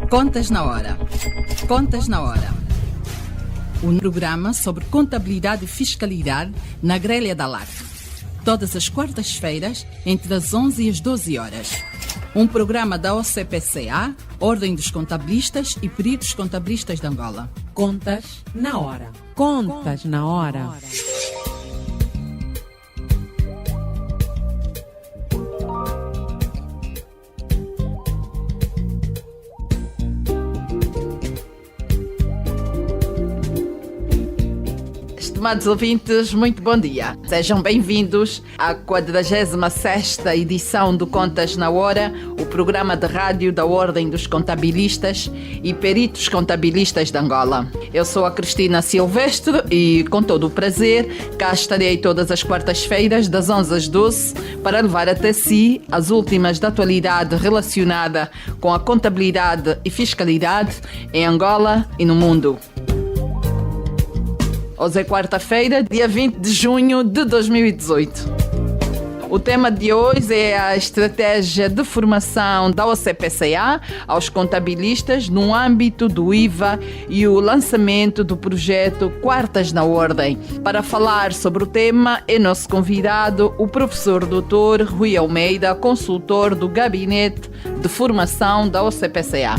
Contas na Hora. Contas na Hora. Um programa sobre contabilidade e fiscalidade na grelha da LAC. Todas as quartas-feiras, entre as 11 e as 12 horas. Um programa da OCPCA, Ordem dos Contabilistas e Peritos Contabilistas de Angola. Contas na Hora. Contas na Hora. Estimados ouvintes, muito bom dia. Sejam bem-vindos à 46ª edição do Contas na Hora, o programa de rádio da Ordem dos Contabilistas e Peritos Contabilistas de Angola. Eu sou a Cristina Silvestre e, com todo o prazer, cá estarei todas as quartas-feiras, das 11 às 12, para levar até si as últimas da atualidade relacionada com a contabilidade e fiscalidade em Angola e no mundo. Hoje é quarta-feira, dia 20 de junho de 2018. O tema de hoje é a estratégia de formação da OCPCA aos contabilistas no âmbito do IVA e o lançamento do projeto Quartas na Ordem. Para falar sobre o tema é nosso convidado o professor Dr. Rui Almeida, consultor do Gabinete de Formação da OCPCA.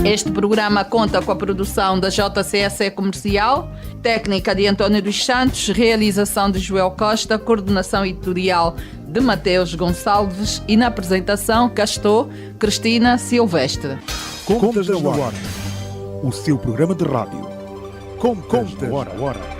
Este programa conta com a produção da JCSE Comercial, técnica de António dos Santos, realização de Joel Costa, coordenação editorial de Mateus Gonçalves e na apresentação cá estou, Cristina Silvestre. Contas na Hora, o seu programa de rádio. Contas na Hora.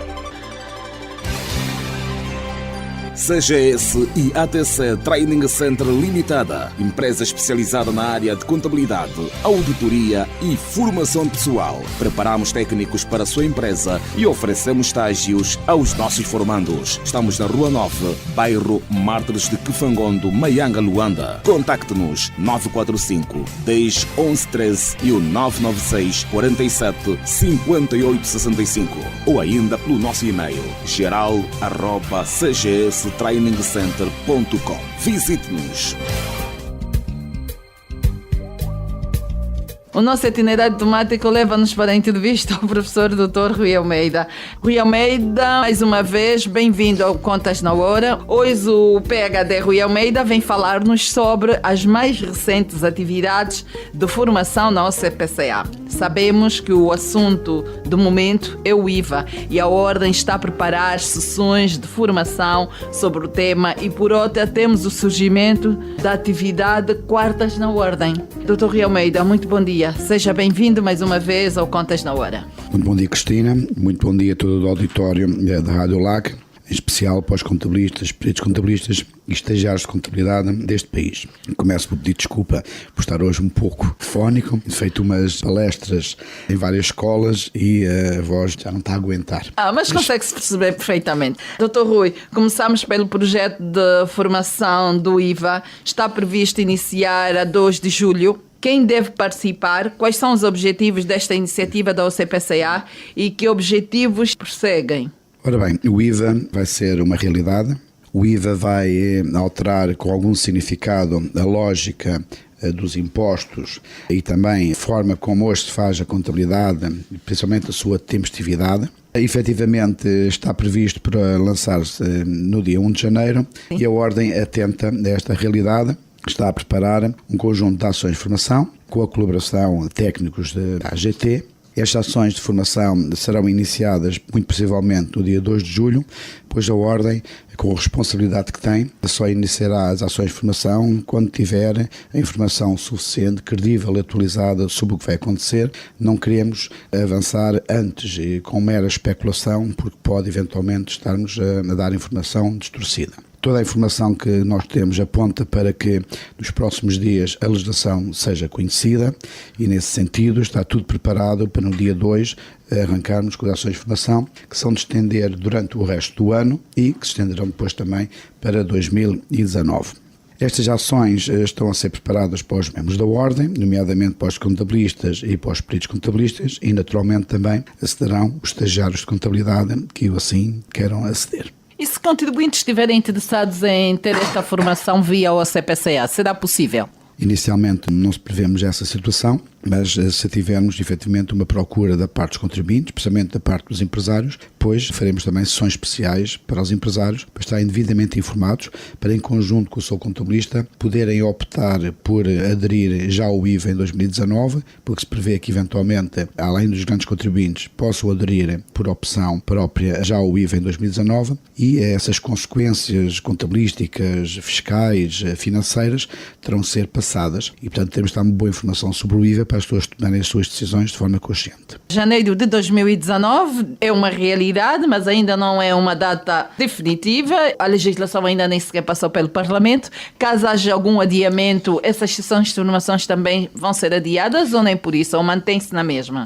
CGS e ATC Training Center Limitada, empresa especializada na área de contabilidade, auditoria e formação pessoal. Preparamos técnicos para a sua empresa e oferecemos estágios aos nossos formandos. Estamos na Rua 9, bairro Mártires de Kifangondo, Maianga, Luanda. Contacte-nos 945 10 11 13 e o 996 47 58 65 ou ainda pelo nosso e-mail geral@cgstrainingscenter.com. Visite-nos. O nosso itinerário temático leva-nos para a entrevista ao professor Dr. Rui Almeida. Rui Almeida, mais uma vez, bem-vindo ao Contas na Hora. Hoje o PhD Rui Almeida vem falar-nos sobre as mais recentes atividades de formação na OCPCA. Sabemos que o assunto do momento é o IVA e a Ordem está a preparar sessões de formação sobre o tema e, por outra, temos o surgimento da atividade Quartas na Ordem. Dr. Rui Almeida, muito bom dia. Seja bem-vindo mais uma vez ao Contas na Hora. Muito bom dia, Cristina. Muito bom dia a todo o auditório da Rádio LAC, em especial para os contabilistas, peritos contabilistas e estagiários de contabilidade deste país. Começo por pedir desculpa por estar hoje um pouco fónico. Feito umas palestras em várias escolas e a voz já não está a aguentar. Mas consegue-se perceber perfeitamente. Dr. Rui, começamos pelo projeto de formação do IVA. Está previsto iniciar a 2 de julho. Quem deve participar? Quais são os objetivos desta iniciativa da OCPCA e que objetivos perseguem? Ora bem, o IVA vai ser uma realidade. O IVA vai alterar com algum significado a lógica dos impostos e também a forma como hoje se faz a contabilidade, principalmente a sua tempestividade. Efetivamente está previsto para lançar-se no dia 1 de janeiro e a Ordem atenta a esta realidade. Está a preparar um conjunto de ações de formação com a colaboração de técnicos da AGT. Estas ações de formação serão iniciadas muito possivelmente no dia 2 de julho, pois a Ordem, com a responsabilidade que tem, só iniciará as ações de formação quando tiver a informação suficiente, credível e atualizada sobre o que vai acontecer. Não queremos avançar antes com mera especulação, porque pode eventualmente estarmos a dar informação distorcida. Toda a informação que nós temos aponta para que nos próximos dias a legislação seja conhecida e, nesse sentido, está tudo preparado para no dia 2 arrancarmos com as ações de formação que são de estender durante o resto do ano e que se estenderão depois também para 2019. Estas ações estão a ser preparadas para os membros da Ordem, nomeadamente para os contabilistas e para os peritos contabilistas e, naturalmente, também acederão os estagiários de contabilidade que assim queiram aceder. E se contribuintes estiverem interessados em ter esta formação via OCPCA, será possível? Inicialmente não se prevemos essa situação, mas se tivermos efetivamente uma procura da parte dos contribuintes, especialmente da parte dos empresários, pois faremos também sessões especiais para os empresários, para estarem devidamente informados, para em conjunto com o seu contabilista poderem optar por aderir já ao IVA em 2019, porque se prevê que eventualmente, além dos grandes contribuintes, possam aderir por opção própria já ao IVA em 2019 e essas consequências contabilísticas, fiscais, financeiras terão de ser passadas e, portanto, temos de dar uma boa informação sobre o IVA para as pessoas tomarem as suas decisões de forma consciente. Janeiro de 2019 é uma realidade, mas ainda não é uma data definitiva. A legislação ainda nem sequer passou pelo Parlamento. Caso haja algum adiamento, essas sessões de informações também vão ser adiadas ou nem por isso, ou mantém-se na mesma?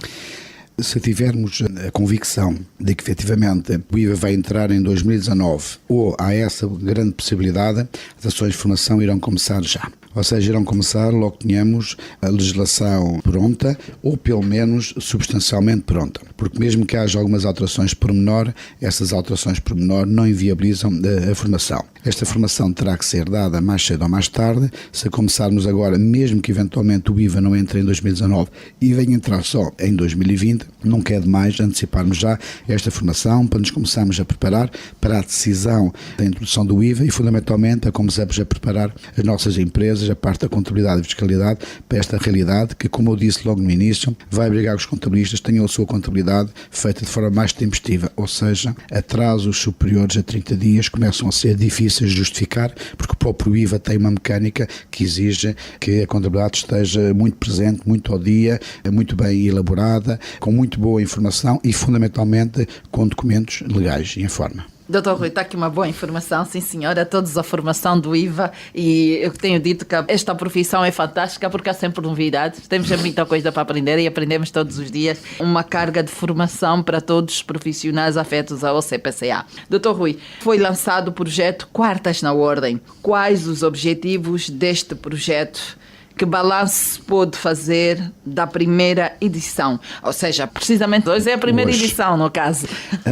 Se tivermos a convicção de que efetivamente o IVA vai entrar em 2019 ou há essa grande possibilidade, as ações de formação irão começar já. Ou seja, irão começar logo que tenhamos a legislação pronta ou pelo menos substancialmente pronta. Porque mesmo que haja algumas alterações por menor, essas alterações por menor não inviabilizam a formação. Esta formação terá que ser dada mais cedo ou mais tarde. Se começarmos agora, mesmo que eventualmente o IVA não entre em 2019 e venha entrar só em 2020, nunca é demais anteciparmos já esta formação para nos começarmos a preparar para a decisão da introdução do IVA e fundamentalmente a começarmos a preparar as nossas empresas, a parte da contabilidade e fiscalidade para esta realidade que, como eu disse logo no início, vai obrigar que os contabilistas tenham a sua contabilidade feita de forma mais tempestiva, ou seja, atrasos superiores a 30 dias começam a ser difíceis de justificar porque o próprio IVA tem uma mecânica que exige que a contabilidade esteja muito presente, muito ao dia, muito bem elaborada, com muito boa informação e fundamentalmente com documentos legais e em forma. Doutor Rui, está aqui uma boa informação, sim senhora, todos a formação do IVA e eu tenho dito que esta profissão é fantástica porque há sempre novidades, temos muita coisa para aprender e aprendemos todos os dias, uma carga de formação para todos os profissionais afetos ao CPCA. Doutor Rui, foi lançado o projeto Quartas na Ordem. Quais os objetivos deste projeto? Que balanço se pôde fazer da primeira edição? Ou seja, precisamente hoje é a primeira edição, no caso.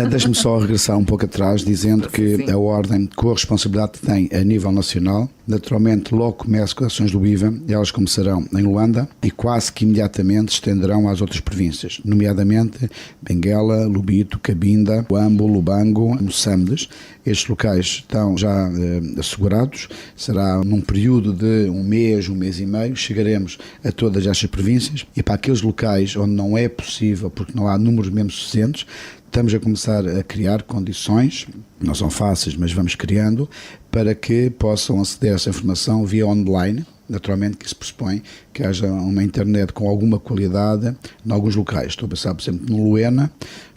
Deixe-me só regressar um pouco atrás, dizendo que a Ordem, com a responsabilidade que tem a nível nacional, naturalmente logo começa com as ações do IVA, elas começarão em Luanda e quase que imediatamente se estenderão às outras províncias, nomeadamente Benguela, Lubito, Cabinda, Huambo, Lubango, Moçambique. Estes locais estão já assegurados, será num período de um mês e meio, chegaremos a todas estas províncias e para aqueles locais onde não é possível, porque não há números mesmo suficientes, estamos a começar a criar condições, não são fáceis, mas vamos criando, para que possam aceder a essa informação via online. Naturalmente que isso pressupõe que haja uma internet com alguma qualidade em alguns locais. Estou a pensar, por exemplo, no Luena,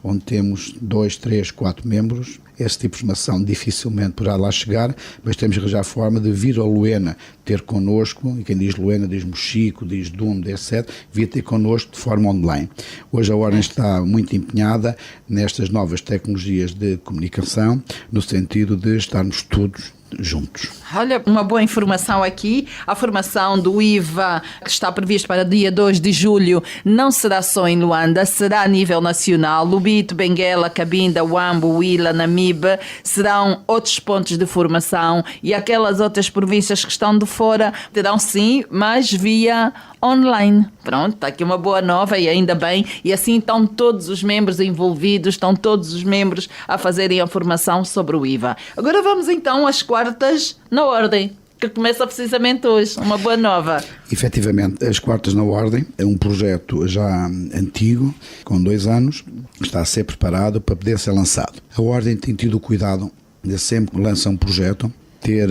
onde temos 2, 3, 4 membros. Esse tipo de informação dificilmente poderá lá chegar, mas temos que arranjar a forma de vir ao Luena ter connosco, e quem diz Luena diz Mochico, diz Dume, etc., vir ter connosco de forma online. Hoje a Ordem está muito empenhada nestas novas tecnologias de comunicação, no sentido de estarmos todos juntos. Olha, uma boa informação aqui. A formação do IVA, que está prevista para dia 2 de julho, não será só em Luanda, será a nível nacional. Lubito, Benguela, Cabinda, Huambo, Huila, Namibe, serão outros pontos de formação e aquelas outras províncias que estão de fora terão sim, mas via online. Pronto, está aqui uma boa nova e ainda bem. E assim estão todos os membros envolvidos, estão todos os membros a fazerem a formação sobre o IVA. Agora vamos então às Quartas na Ordem, que começa precisamente hoje, uma boa nova. Efetivamente, as Quartas na Ordem é um projeto já antigo, com 2 anos, está a ser preparado para poder ser lançado. A Ordem tem tido o cuidado de sempre que lança um projeto, ter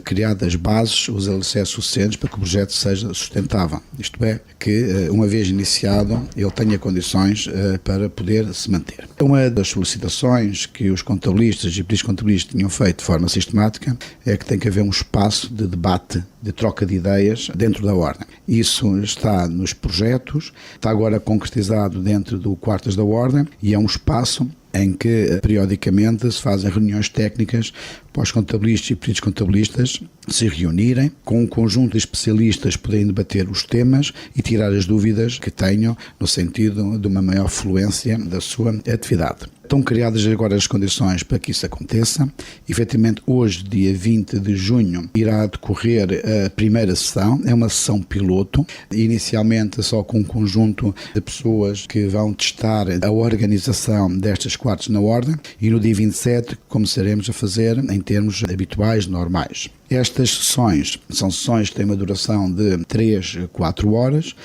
criado as bases, os alicerces suficientes para que o projeto seja sustentável. Isto é, que uma vez iniciado, ele tenha condições para poder se manter. Uma das solicitações que os contabilistas e peritos contabilistas tinham feito de forma sistemática é que tem que haver um espaço de debate, de troca de ideias dentro da Ordem. Isso está nos projetos, está agora concretizado dentro do Quartas da Ordem e é um espaço em que periodicamente se fazem reuniões técnicas para os contabilistas e peritos contabilistas se reunirem, com um conjunto de especialistas poderem debater os temas e tirar as dúvidas que tenham no sentido de uma maior fluência da sua atividade. Estão criadas agora as condições para que isso aconteça. Efetivamente, hoje, dia 20 de junho, irá decorrer a primeira sessão. É uma sessão piloto, inicialmente só com um conjunto de pessoas que vão testar a organização destas quartos na ordem, e no dia 27 começaremos a fazer em termos habituais, normais. Estas sessões são sessões que têm uma duração de 3 a 4 horas,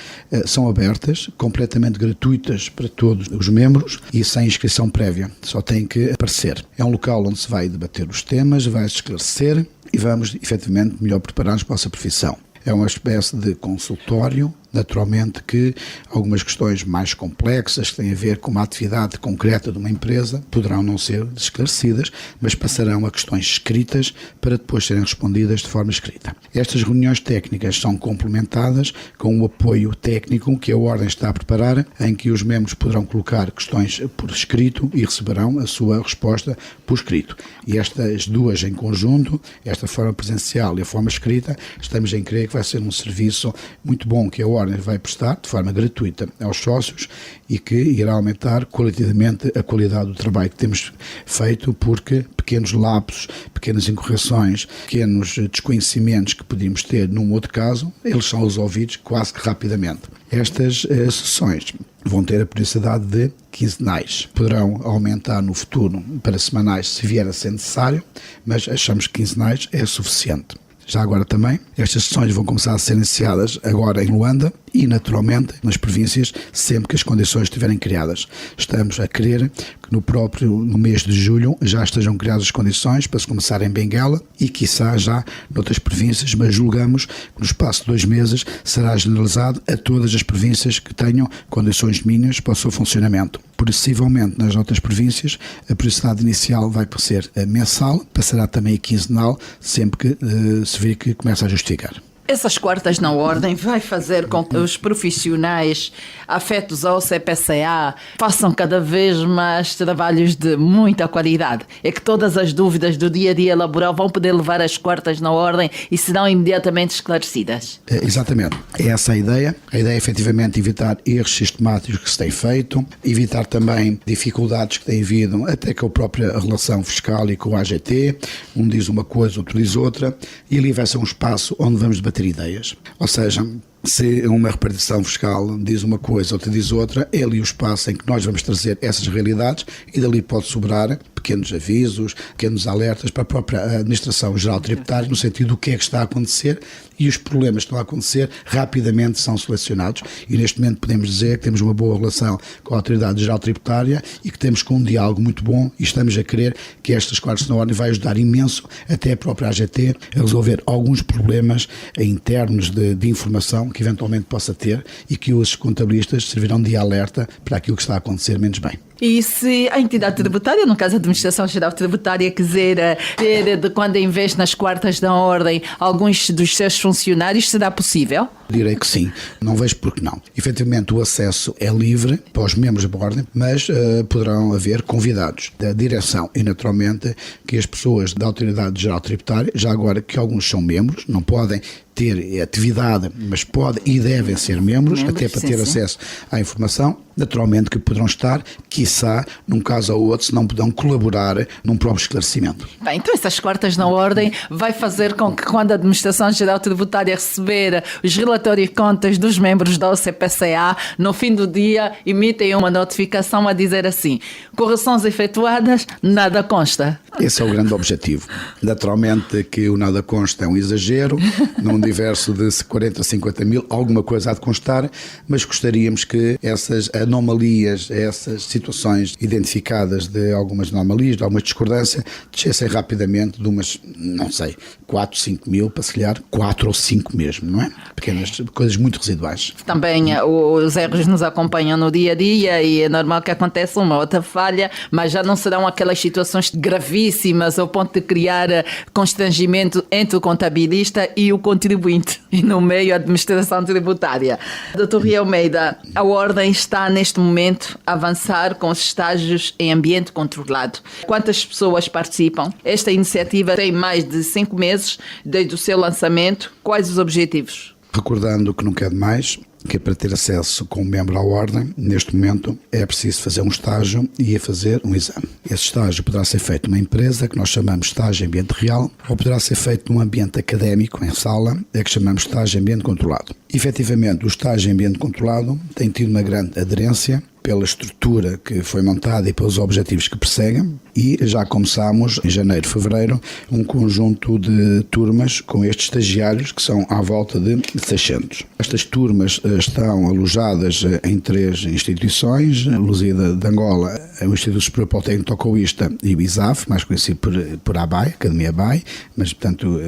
são abertas, completamente gratuitas para todos os membros e sem inscrição prévia, só tem que aparecer. É um local onde se vai debater os temas, vai-se esclarecer e vamos efetivamente melhor preparados para a nossa profissão. É uma espécie de consultório, naturalmente que algumas questões mais complexas que têm a ver com uma atividade concreta de uma empresa poderão não ser esclarecidas, mas passarão a questões escritas para depois serem respondidas de forma escrita. Estas reuniões técnicas são complementadas com o apoio técnico que a Ordem está a preparar, em que os membros poderão colocar questões por escrito e receberão a sua resposta por escrito. E estas duas em conjunto, esta forma presencial e a forma escrita, estamos em crer que vai ser um serviço muito bom que a Ordem vai prestar de forma gratuita aos sócios e que irá aumentar qualitativamente a qualidade do trabalho que temos feito, porque pequenos lapsos, pequenas incorreções, pequenos desconhecimentos que podíamos ter num outro caso, eles são resolvidos quase que rapidamente. Estas sessões vão ter a periodicidade de quinzenais. Poderão aumentar no futuro para semanais se vier a ser necessário, mas achamos que quinzenais é suficiente. Já agora também, estas sessões vão começar a ser iniciadas agora em Luanda e, naturalmente, nas províncias, sempre que as condições estiverem criadas. Estamos a querer que no mês de julho já estejam criadas as condições para se começar em Benguela e, quiçá, já noutras províncias, mas julgamos que no espaço de 2 meses será generalizado a todas as províncias que tenham condições mínimas para o seu funcionamento. Possivelmente, nas outras províncias, a periodicidade inicial vai ser mensal, passará também a quinzenal, sempre que se vir que começa a justificar. Essas quartas na ordem vai fazer com que os profissionais afetos ao CPCA façam cada vez mais trabalhos de muita qualidade. É que todas as dúvidas do dia a dia laboral vão poder levar às quartas na ordem e serão imediatamente esclarecidas. Exatamente. É essa a ideia. A ideia é efetivamente evitar erros sistemáticos que se têm feito, evitar também dificuldades que têm havido até com a própria relação fiscal e com a AGT. Um diz uma coisa, outro diz outra, e ali vai ser um espaço onde vamos debater ideias. Ou seja, se uma repartição fiscal diz uma coisa, outra diz outra, é ali o espaço em que nós vamos trazer essas realidades e dali pode sobrar pequenos avisos, pequenos alertas para a própria Administração Geral Tributária, no sentido do que é que está a acontecer, e os problemas que estão a acontecer rapidamente são selecionados, e neste momento podemos dizer que temos uma boa relação com a Autoridade Geral Tributária e que temos com um diálogo muito bom, e estamos a querer que estas quartas na ordem vai ajudar imenso até a própria AGT a resolver alguns problemas internos de informação que eventualmente possa ter e que os contabilistas servirão de alerta para aquilo que está a acontecer menos bem. E se a entidade tributária, no caso a Administração Geral Tributária, quiser ter de quando em vez nas quartas da ordem alguns dos seus funcionários, será possível? Direi que sim, não vejo por que não. Efetivamente o acesso é livre para os membros da ordem, mas poderão haver convidados da direção e naturalmente que as pessoas da Autoridade Geral Tributária, já agora que alguns são membros, não podem ter atividade, mas podem e devem ser membros até para ter acesso à informação, naturalmente que poderão estar, quiçá, num caso ou outro, se não poderão colaborar num próprio esclarecimento. Bem, então essas quartas na ordem vai fazer com que quando a Administração Geral Tributária receber os relatórios de contas dos membros da OCPCA, no fim do dia emitem uma notificação a dizer assim: correções efetuadas, nada consta. Esse é o grande objetivo. Naturalmente que o nada consta é um exagero, num universo de 40 a 50 mil, alguma coisa há de constar, mas gostaríamos que essas anomalias, essas situações identificadas de algumas anomalias, de alguma discordância, descessem rapidamente de umas, não sei, 4, 5 mil, para se calhar 4 ou 5 mesmo, não é? Pequenas coisas muito residuais. Também os erros nos acompanham no dia a dia e é normal que aconteça uma outra falha, mas já não serão aquelas situações gravíssimas ao ponto de criar constrangimento entre o contabilista e o contribuinte e no meio a administração tributária. Dr. Rui Almeida, a Ordem está neste momento a avançar com os estágios em ambiente controlado. Quantas pessoas participam? Esta iniciativa tem mais de 5 meses desde o seu lançamento. Quais os objetivos? Recordando que nunca é demais, que para ter acesso como membro à Ordem, neste momento é preciso fazer um estágio e fazer um exame. Esse estágio poderá ser feito numa empresa, que nós chamamos de estágio em ambiente real, ou poderá ser feito num ambiente académico, em sala, que chamamos de estágio em ambiente controlado. Efetivamente, o estágio em ambiente controlado tem tido uma grande aderência pela estrutura que foi montada e pelos objetivos que perseguem, e já começámos em janeiro, fevereiro, um conjunto de turmas com estes estagiários, que são à volta de 600. Estas turmas estão alojadas em 3 instituições: Lusíada de Angola, o Instituto Superior Politécnico Tocoísta e o ISAF, mais conhecido por ABAI, Academia ABAI, mas portanto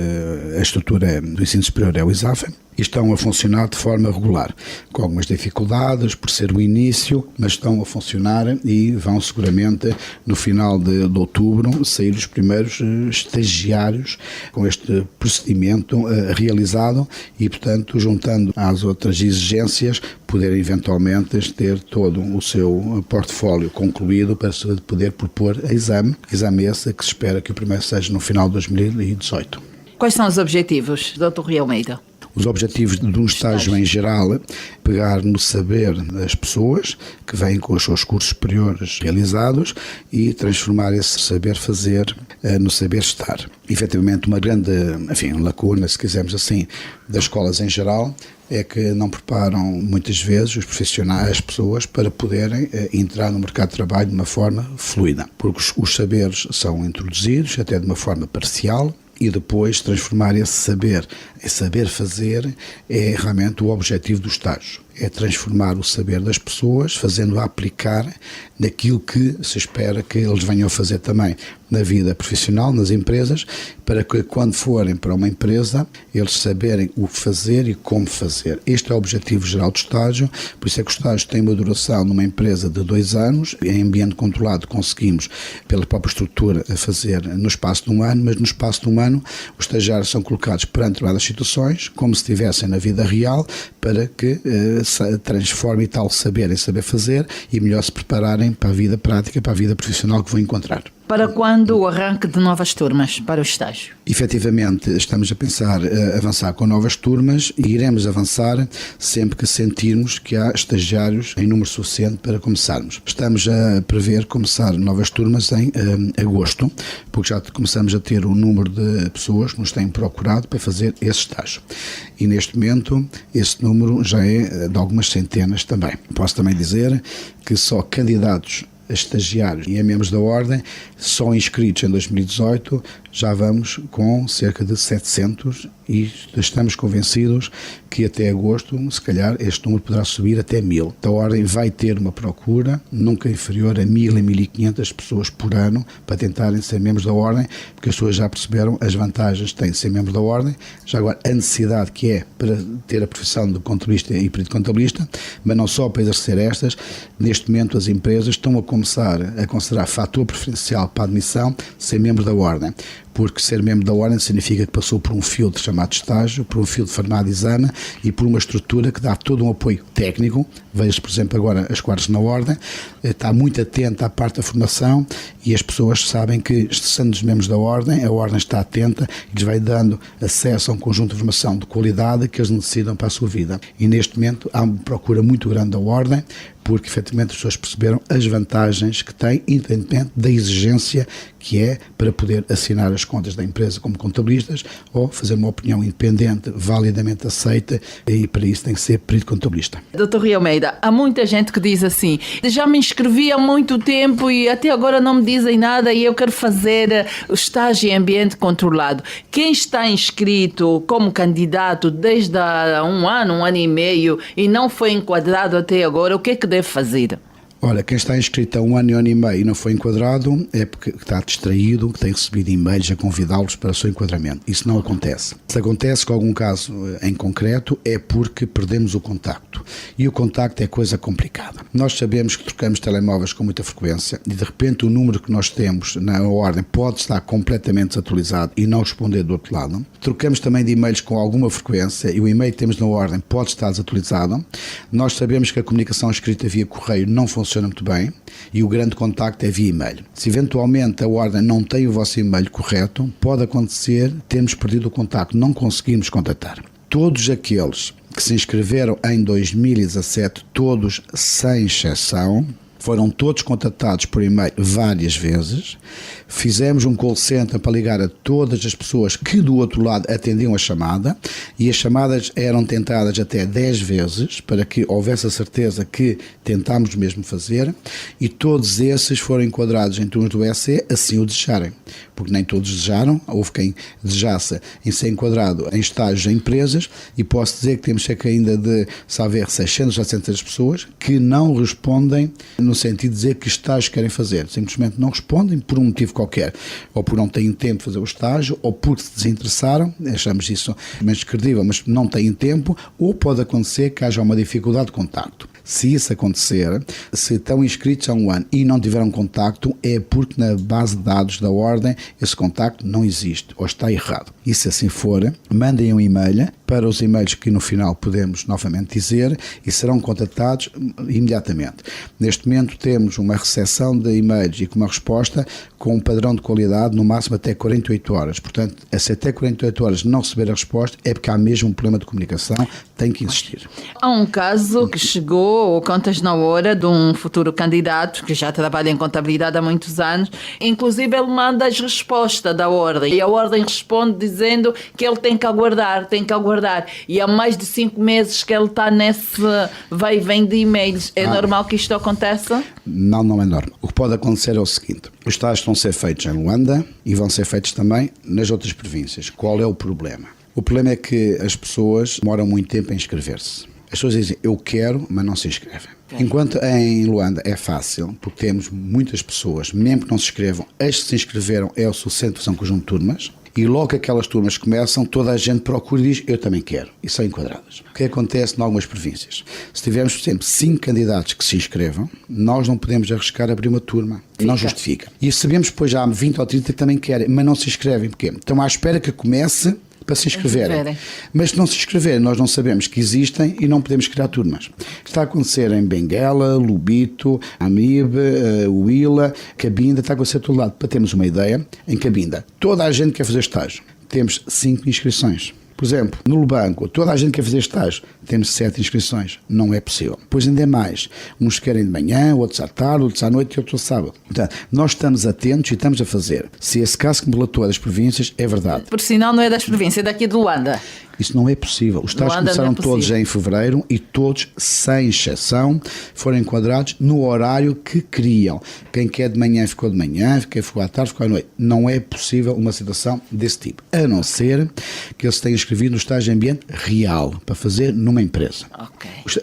a estrutura do ensino superior é o ISAF. E estão a funcionar de forma regular, com algumas dificuldades por ser o início, mas estão a funcionar e vão seguramente no final de outubro sair os primeiros estagiários com este procedimento realizado e, portanto, juntando às outras exigências, poder eventualmente ter todo o seu portfólio concluído para poder propor exame esse que se espera que o primeiro seja no final de 2018. Quais são os objetivos, Dr. Rui Almeida? Os objetivos de um estágio em geral, pegar no saber das pessoas que vêm com os seus cursos superiores realizados e transformar esse saber fazer no saber estar. Efetivamente, uma grande, lacuna, se quisermos assim, das escolas em geral, é que não preparam muitas vezes os profissionais, as pessoas, para poderem entrar no mercado de trabalho de uma forma fluida, porque os saberes são introduzidos até de uma forma parcial, e depois transformar esse saber em saber fazer é realmente o objetivo do estágio. É transformar o saber das pessoas, fazendo-o aplicar naquilo que se espera que eles venham a fazer também na vida profissional, nas empresas, para que quando forem para uma empresa, eles saberem o que fazer e como fazer. Este é o objetivo geral do estágio, por isso é que o estágio tem uma duração numa empresa de 2 anos, em ambiente controlado conseguimos, pela própria estrutura, fazer no espaço de 1 ano, mas no espaço de 1 ano os estagiários são colocados perante determinadas situações, como se estivessem na vida real, para que transformem tal saber em saber fazer e melhor se prepararem para a vida prática, para a vida profissional que vão encontrar. Para quando o arranque de novas turmas para o estágio? Efetivamente, estamos a pensar avançar com novas turmas e iremos avançar sempre que sentirmos que há estagiários em número suficiente para começarmos. Estamos a prever começar novas turmas em agosto, porque já começamos a ter o número de pessoas que nos têm procurado para fazer esse estágio. E neste momento, esse número já é de algumas centenas também. Posso também dizer que só candidatos a estagiários e a membros da Ordem, só inscritos em 2018, já vamos com cerca de 700 e estamos convencidos que até agosto, se calhar, este número poderá subir até 1000. A Ordem vai ter uma procura nunca inferior a 1000 a 1500 pessoas por ano para tentarem ser membros da Ordem, porque as pessoas já perceberam as vantagens que têm de ser membros da Ordem, já agora a necessidade que é para ter a profissão de contabilista e perito contabilista, mas não só para exercer estas. Neste momento as empresas estão a começar a considerar fator preferencial para a admissão ser membro da Ordem, porque ser membro da Ordem significa que passou por um filtro chamado estágio, por um filtro formado exame e por uma estrutura que dá todo um apoio técnico. Veja, por exemplo, agora as quartos na Ordem, está muito atenta à parte da formação e as pessoas sabem que, sendo os membros da Ordem, a Ordem está atenta e lhes vai dando acesso a um conjunto de formação de qualidade que eles necessitam para a sua vida. E neste momento há uma procura muito grande da Ordem, porque efetivamente as pessoas perceberam as vantagens que têm, independentemente da exigência que é para poder assinar as contas da empresa como contabilistas ou fazer uma opinião independente, validamente aceita, e para isso tem que ser perito contabilista. Dr. Rui Almeida, há muita gente que diz assim: já me inscrevi há muito tempo e até agora não me dizem nada e eu quero fazer o estágio em ambiente controlado. Quem está inscrito como candidato desde há 1 ano, 1 ano e meio e não foi enquadrado até agora, o que é que deve fazer? Olha, quem está inscrito há 1 ano e meio e não foi enquadrado é porque está distraído, que tem recebido e-mails a convidá-los para o seu enquadramento. Isso não acontece. Se acontece com algum caso em concreto é porque perdemos o contacto. E o contacto é coisa complicada. Nós sabemos que trocamos telemóveis com muita frequência e de repente o número que nós temos na Ordem pode estar completamente desatualizado e não responder do outro lado. Trocamos também de e-mails com alguma frequência e o e-mail que temos na Ordem pode estar desatualizado. Nós sabemos que a comunicação escrita via correio não funciona muito bem e o grande contacto é via e-mail. Se eventualmente a Ordem não tem o vosso e-mail correto, pode acontecer termos perdido o contacto, não conseguimos contactar. Todos aqueles que se inscreveram em 2017, todos sem exceção. Foram todos contatados por e-mail várias vezes. Fizemos um call center para ligar a todas as pessoas que do outro lado atendiam a chamada, e as chamadas eram tentadas até 10 vezes para que houvesse a certeza que tentámos mesmo fazer, e todos esses foram enquadrados em turnos do EC, assim o desejarem, porque nem todos desejaram. Houve quem desejasse em ser enquadrado em estágios em empresas, e posso dizer que temos cerca ainda de, saber, 600 a 700 pessoas que não respondem no sentido de dizer que estágio querem fazer, simplesmente não respondem por um motivo qualquer, ou por não têm tempo de fazer o estágio, ou porque se desinteressaram, achamos isso menos credível, mas não têm tempo, ou pode acontecer que haja uma dificuldade de contacto. Se isso acontecer, se estão inscritos há um ano e não tiveram contacto, é porque na base de dados da ordem esse contacto não existe ou está errado. E se assim for, mandem um e-mail para os e-mails que no final podemos novamente dizer e serão contatados imediatamente. Neste momento temos uma recepção de e-mails e com uma resposta com um padrão de qualidade no máximo até 48 horas. Portanto, se até 48 horas não receber a resposta é porque há mesmo um problema de comunicação, tem que existir. Há um caso que chegou ou contas na hora de um futuro candidato que já trabalha em contabilidade há muitos anos. Inclusive ele manda as respostas da ordem e a ordem responde dizendo que ele tem que aguardar. E há mais de 5 meses que ele está nesse vai e vem de e-mails. É normal que isto aconteça? Não é normal. O que pode acontecer é o seguinte: os estágios vão ser feitos em Luanda e vão ser feitos também nas outras províncias. Qual é o problema? O problema é que as pessoas demoram muito tempo em inscrever-se. As pessoas dizem, eu quero, mas não se inscrevem. Enquanto em Luanda é fácil, porque temos muitas pessoas, mesmo que não se inscrevam, as que se inscreveram é o suficiente para fazer um conjunto de turmas, e logo que aquelas turmas começam, toda a gente procura e diz, eu também quero, e são enquadradas. O que acontece em algumas províncias? Se tivermos, por exemplo, 5 candidatos que se inscrevam, nós não podemos arriscar abrir uma turma. Não justifica. E sabemos depois já há 20 ou 30 que também querem, mas não se inscrevem. Porquê? Estão à espera que comece para se inscreverem. Mas se não se inscreverem, nós não sabemos que existem e não podemos criar turmas. Está a acontecer em Benguela, Lubito, Amibe, Huila, Cabinda, está a acontecer a todo lado. Para termos uma ideia, em Cabinda, toda a gente quer fazer estágio. Temos 5 inscrições. Por exemplo, no Lubanco, toda a gente quer fazer estágio, temos 7 inscrições, não é possível. Pois ainda é mais, uns querem de manhã, outros à tarde, outros à noite e outros ao sábado. Portanto, nós estamos atentos e estamos a fazer. Se esse caso que me relatou é das províncias, é verdade. Por sinal não é das províncias, é daqui de Luanda. Isso não é possível. Os estágios começaram todos em fevereiro e todos, sem exceção, foram enquadrados no horário que queriam. Quem quer de manhã ficou de manhã, quem ficou à tarde ficou à noite. Não é possível uma situação desse tipo, a não ser que eles tenham inscrevido no estágio de ambiente real, para fazer numa empresa.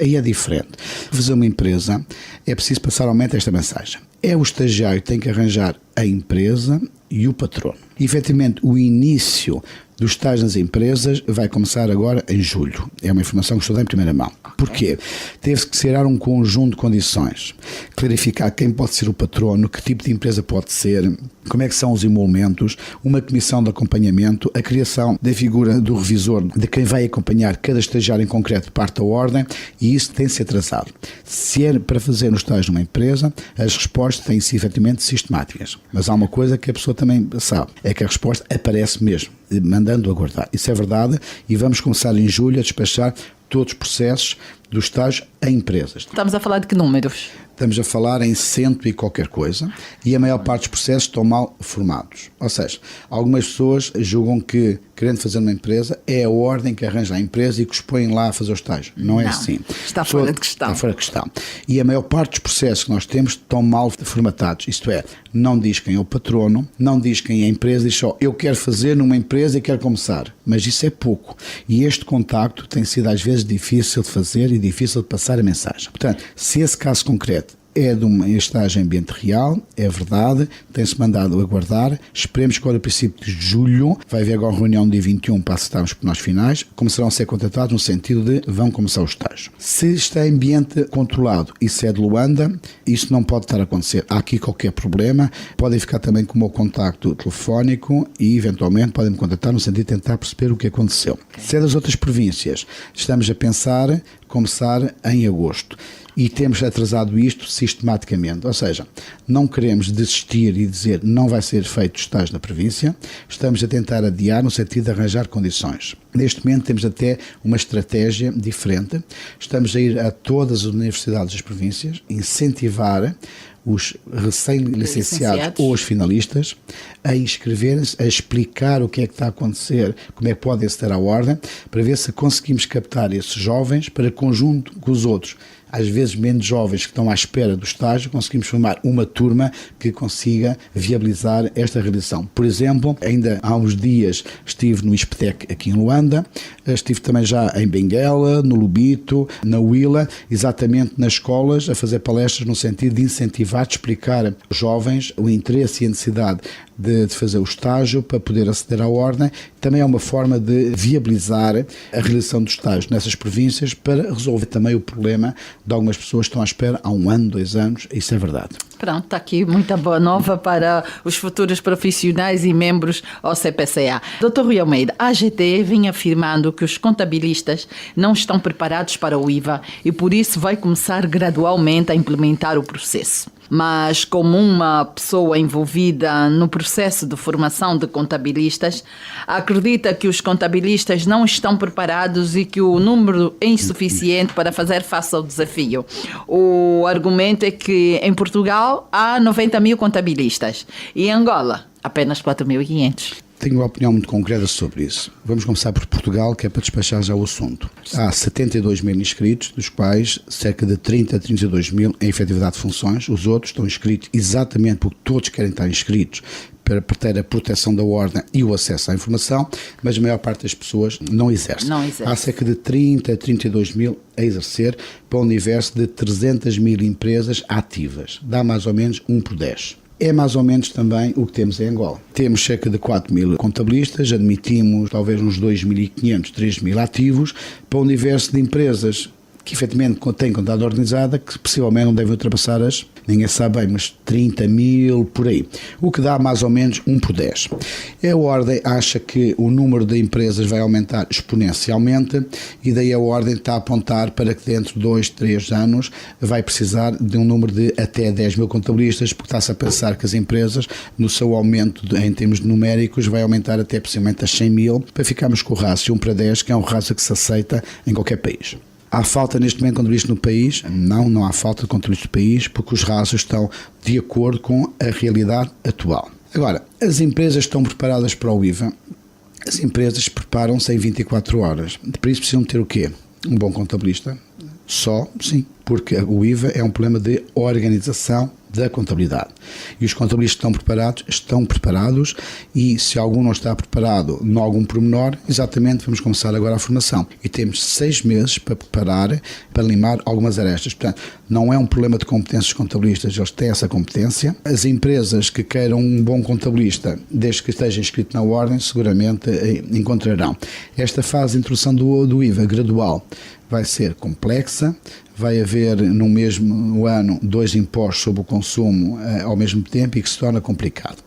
Aí é diferente. Para fazer uma empresa é preciso passar ao menos esta mensagem. É o estagiário que tem que arranjar a empresa e o patrono. E, efetivamente, o início dos estágios nas empresas vai começar agora em julho. É uma informação que estou dando em primeira mão. Porquê? Teve-se que criar um conjunto de condições. Clarificar quem pode ser o patrono, que tipo de empresa pode ser, como é que são os emolumentos, uma comissão de acompanhamento, a criação da figura do revisor, de quem vai acompanhar cada estagiário em concreto de parte da ordem, e isso tem de ser atrasado. Se é para fazer no estágio numa empresa, as respostas têm sido efetivamente sistemáticas. Mas há uma coisa que a pessoa também sabe, é que a resposta aparece mesmo, mandando aguardar. Isso é verdade, e vamos começar em julho a despachar todos os processos do estágio em empresas. Estamos a falar de que números? Estamos a falar em 100 e qualquer coisa, e a maior parte dos processos estão mal formados. Ou seja, algumas pessoas julgam que, querendo fazer uma empresa, é a ordem que arranja a empresa e que os põem lá a fazer o estágio. Não é assim. Está fora de questão. Está fora de questão. E a maior parte dos processos que nós temos estão mal formatados. Isto é, não diz quem é o patrono, não diz quem é a empresa, diz só, eu quero fazer numa empresa e quero começar. Mas isso é pouco. E este contacto tem sido às vezes difícil de fazer e difícil de passar a mensagem. Portanto, se esse caso concreto é de uma estágio em ambiente real, é verdade, tem-se mandado aguardar, esperemos que agora, a princípio de julho, vai haver agora reunião dia 21 para acertarmos por nós finais, começarão a ser contratados no sentido de vão começar o estágio. Se está em ambiente controlado e se é de Luanda, isso não pode estar a acontecer. Há aqui qualquer problema, podem ficar também com o meu contacto telefónico e eventualmente podem me contactar no sentido de tentar perceber o que aconteceu. Se é das outras províncias, estamos a pensar começar em agosto. E temos atrasado isto sistematicamente, ou seja, não queremos desistir e dizer não vai ser feito o estágio na província, estamos a tentar adiar no sentido de arranjar condições. Neste momento temos até uma estratégia diferente, estamos a ir a todas as universidades das províncias, incentivar os recém-licenciados ou os finalistas a inscreverem-se, a explicar o que é que está a acontecer, como é que podem aceder à ordem, para ver se conseguimos captar esses jovens para conjunto com os outros, às vezes menos jovens que estão à espera do estágio, conseguimos formar uma turma que consiga viabilizar esta realização. Por exemplo, ainda há uns dias estive no ISPTEC aqui em Luanda, estive também já em Benguela, no Lubito, na Huila, exatamente nas escolas, a fazer palestras no sentido de incentivar, de explicar aos jovens o interesse e a necessidade de fazer o estágio para poder aceder à ordem. Também é uma forma de viabilizar a realização do estágio nessas províncias para resolver também o problema de algumas pessoas que estão à espera há 1 ano, 2 anos, isso é verdade. Pronto, está aqui muita boa nova para os futuros profissionais e membros ao CPCA. Dr. Rui Almeida, a AGT vem afirmando que os contabilistas não estão preparados para o IVA e por isso vai começar gradualmente a implementar o processo. Mas como uma pessoa envolvida no processo de formação de contabilistas, acredita que os contabilistas não estão preparados e que o número é insuficiente para fazer face ao desafio. O argumento é que em Portugal há 90 mil contabilistas e em Angola apenas 4.500. Tenho uma opinião muito concreta sobre isso. Vamos começar por Portugal, que é para despachar já o assunto. Há 72 mil inscritos, dos quais cerca de 30 a 32 mil em efetividade de funções. Os outros estão inscritos exatamente porque todos querem estar inscritos para ter a proteção da ordem e o acesso à informação, mas a maior parte das pessoas não exerce. Há cerca de 30 a 32 mil a exercer para um universo de 300 mil empresas ativas. Dá mais ou menos 1 por 10. É mais ou menos também o que temos em Angola. Temos cerca de 4 mil contabilistas, admitimos talvez uns 2.500, 3.000 ativos para um universo de empresas que efetivamente têm contabilidade organizada, que possivelmente não devem ultrapassar ninguém sabe bem, mas 30 mil por aí. O que dá mais ou menos 1 por 10. A Ordem acha que o número de empresas vai aumentar exponencialmente e daí a Ordem está a apontar para que dentro de 2, 3 anos vai precisar de um número de até 10 mil contabilistas, porque está-se a pensar que as empresas, no seu aumento em termos numéricos, vai aumentar até possivelmente a 100 mil, para ficarmos com o rácio 1 para 10, que é um rácio que se aceita em qualquer país. Há falta neste momento de contabilistas no país? Não há falta de contabilistas no país, porque os rácios estão de acordo com a realidade atual. Agora, as empresas estão preparadas para o IVA? As empresas preparam-se em 24 horas. Para isso precisam ter o quê? Um bom contabilista? Só? Sim, porque o IVA é um problema de organização da contabilidade. E os contabilistas estão preparados e se algum não está preparado em algum pormenor, exatamente vamos começar agora a formação. E temos 6 meses para preparar, para limar algumas arestas. Portanto, não é um problema de competências dos contabilistas, eles têm essa competência. As empresas que queiram um bom contabilista, desde que esteja inscrito na ordem, seguramente encontrarão. Esta fase de introdução do IVA gradual vai ser complexa, vai haver no mesmo ano 2 impostos sobre o consumo ao mesmo tempo e que se torna complicado.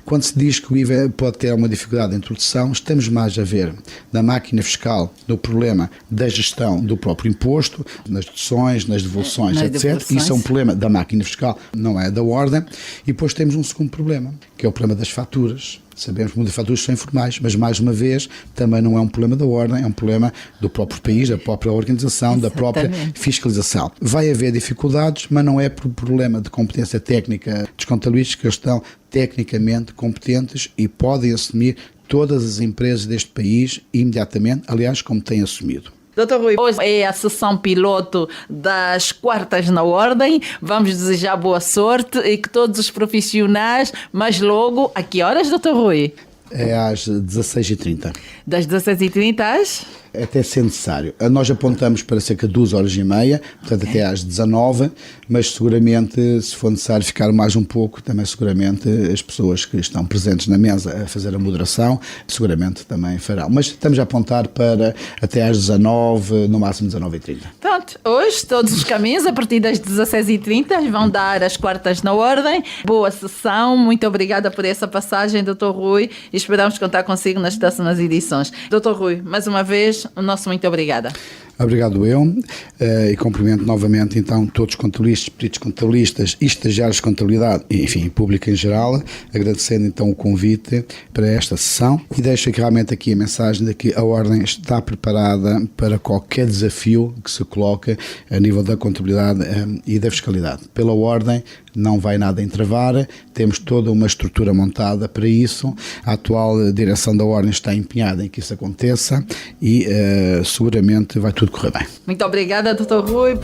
Quando se diz que o IVA pode ter uma dificuldade de introdução, estamos mais a ver na máquina fiscal no problema da gestão do próprio imposto, nas deduções, nas devoluções, etc. Isso é um problema da máquina fiscal, não é da ordem. E depois temos um segundo problema, que é o problema das faturas. Sabemos que muitas faturas são informais, mas mais uma vez também não é um problema da ordem, é um problema do próprio país, da própria organização, exatamente, da própria fiscalização. Vai haver dificuldades, mas não é por problema de competência técnica dos contabilistas, que eles estão tecnicamente competentes e podem assumir todas as empresas deste país imediatamente, aliás, como têm assumido. Dr. Rui, hoje é a sessão piloto das quartas na ordem. Vamos desejar boa sorte e que todos os profissionais, mas logo, a que horas, Dr. Rui? É às 16h30. Das 16h30 às? Até ser necessário. Nós apontamos para cerca de 2h30, portanto até às 19h, mas seguramente, se for necessário ficar mais um pouco, também seguramente as pessoas que estão presentes na mesa a fazer a moderação, seguramente também farão. Mas estamos a apontar para até às 19h, no máximo 19h30. Pronto, hoje todos os caminhos, a partir das 16h30, vão dar as quartas na ordem. Boa sessão, muito obrigada por essa passagem, Dr. Rui, e esperamos contar consigo nas próximas edições. Dr. Rui, mais uma vez, o nosso muito obrigada. Obrigado eu, e cumprimento novamente então todos os contabilistas, peritos contabilistas e estagiários de contabilidade, enfim, público em geral, agradecendo então o convite para esta sessão e deixo realmente aqui a mensagem de que a Ordem está preparada para qualquer desafio que se coloque a nível da contabilidade e da fiscalidade. Pela Ordem não vai nada entravar, temos toda uma estrutura montada para isso, a atual direção da Ordem está empenhada em que isso aconteça e seguramente vai tudo correr bem. Muito obrigada, Dr. Rui.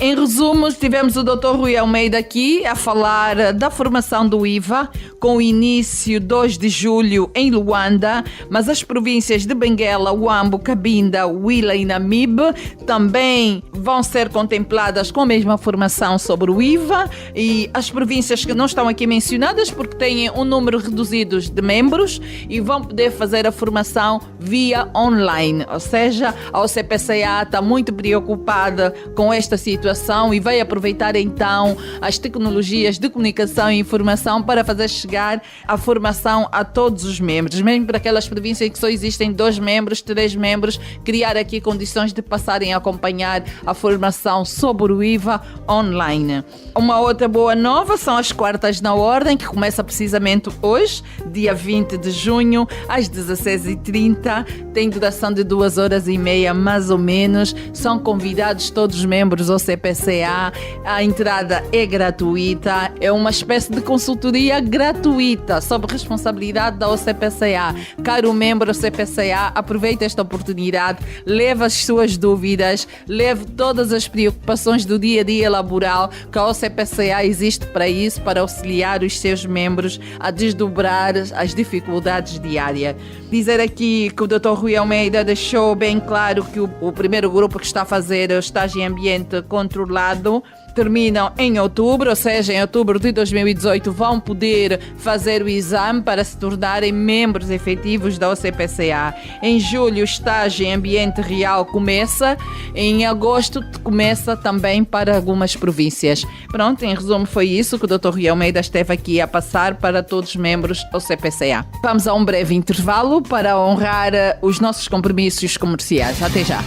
Em resumo, tivemos o Dr. Rui Almeida aqui a falar da formação do IVA, com o início 2 de julho em Luanda, mas as províncias de Benguela, Huambo, Cabinda, Huila e Namibe também vão ser contempladas com a mesma formação sobre o IVA, e as províncias que não estão aqui mencionadas porque têm um número reduzido de membros e vão poder fazer a formação via online, ou seja, a OCPCA está muito preocupada com esta situação e vai aproveitar então as tecnologias de comunicação e informação para fazer chegar a formação a todos os membros, mesmo para aquelas províncias em que só existem 2 membros, 3 membros, criar aqui condições de passarem a acompanhar a formação sobre o IVA online. Uma outra boa nova são as quartas na Ordem, que começa precisamente hoje, dia 20 de junho, às 16h30, tem duração de 2h30 mais ou menos, são convidados todos os membros ao CPCA, a entrada é gratuita, é uma espécie de consultoria gratuita sob responsabilidade da OCPCA. Caro membro do CPCA, aproveite esta oportunidade, leve as suas dúvidas, leve todas as preocupações do dia a dia laboral, que a OCPCA existe para isso, para auxiliar os seus membros a desdobrar as dificuldades diárias. Dizer aqui que o Dr. Rui Almeida deixou bem claro que o primeiro grupo que está a fazer o estágio em ambiente controlado terminam em outubro, ou seja, em outubro de 2018 vão poder fazer o exame para se tornarem membros efetivos da OCPCA. Em julho o estágio em ambiente real começa, em agosto começa também para algumas províncias. Pronto, em resumo foi isso que o Dr. Rui Almeida esteve aqui a passar para todos os membros do CPCA. Vamos a um breve intervalo para honrar os nossos compromissos comerciais. Até já!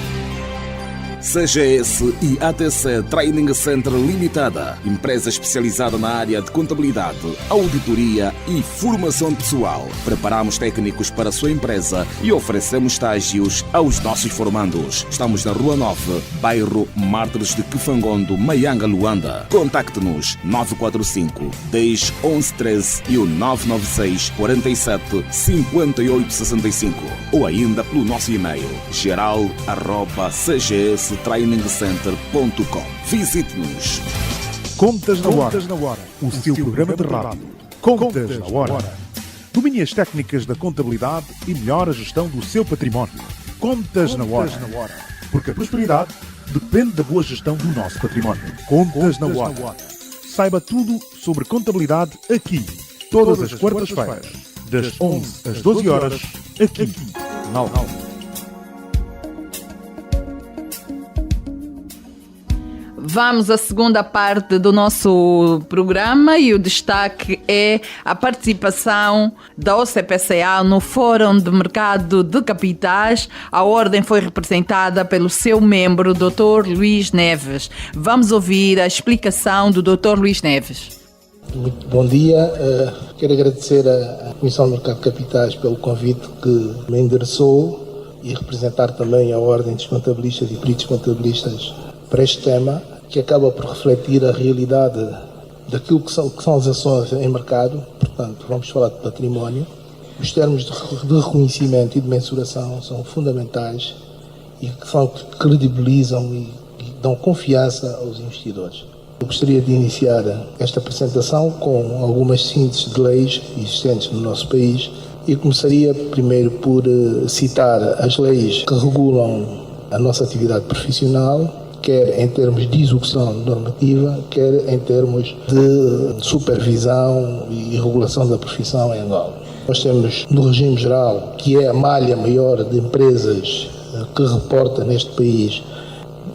CGS e ATC Training Center Limitada, empresa especializada na área de contabilidade, auditoria e formação pessoal. Preparamos técnicos para a sua empresa e oferecemos estágios aos nossos formandos. Estamos na Rua 9, bairro Mártires de Kifangondo, Maianga, Luanda. Contacte-nos 945 10 11 13 e o 996 47 58 65 ou ainda pelo nosso e-mail geral@cgstrainingscenter.com. Visite-nos. Contas na Hora, o seu programa de rádio. Contas na Hora. Domine as técnicas da contabilidade e melhore a gestão do seu património. Contas na Hora. Porque a prosperidade depende da boa gestão do nosso património. Contas na Hora. Saiba tudo sobre contabilidade aqui, todas as quartas-feiras, das 11 às 12 horas, aqui, na Hora. Vamos à segunda parte do nosso programa e o destaque é a participação da OCPCA no Fórum de Mercado de Capitais. A Ordem foi representada pelo seu membro, Dr. Luís Neves. Vamos ouvir a explicação do Dr. Luís Neves. Muito bom dia. Quero agradecer à Comissão de Mercado de Capitais pelo convite que me endereçou e representar também a Ordem dos Contabilistas e Peritos Contabilistas para este tema, que acaba por refletir a realidade daquilo que são as ações em mercado. Portanto, vamos falar de património. Os termos de reconhecimento e de mensuração são fundamentais e que credibilizam e dão confiança aos investidores. Eu gostaria de iniciar esta apresentação com algumas sínteses de leis existentes no nosso país e começaria primeiro por citar as leis que regulam a nossa atividade profissional, quer em termos de execução normativa, quer em termos de supervisão e regulação da profissão em Angola. Nós temos no regime geral, que é a malha maior de empresas que reporta neste país,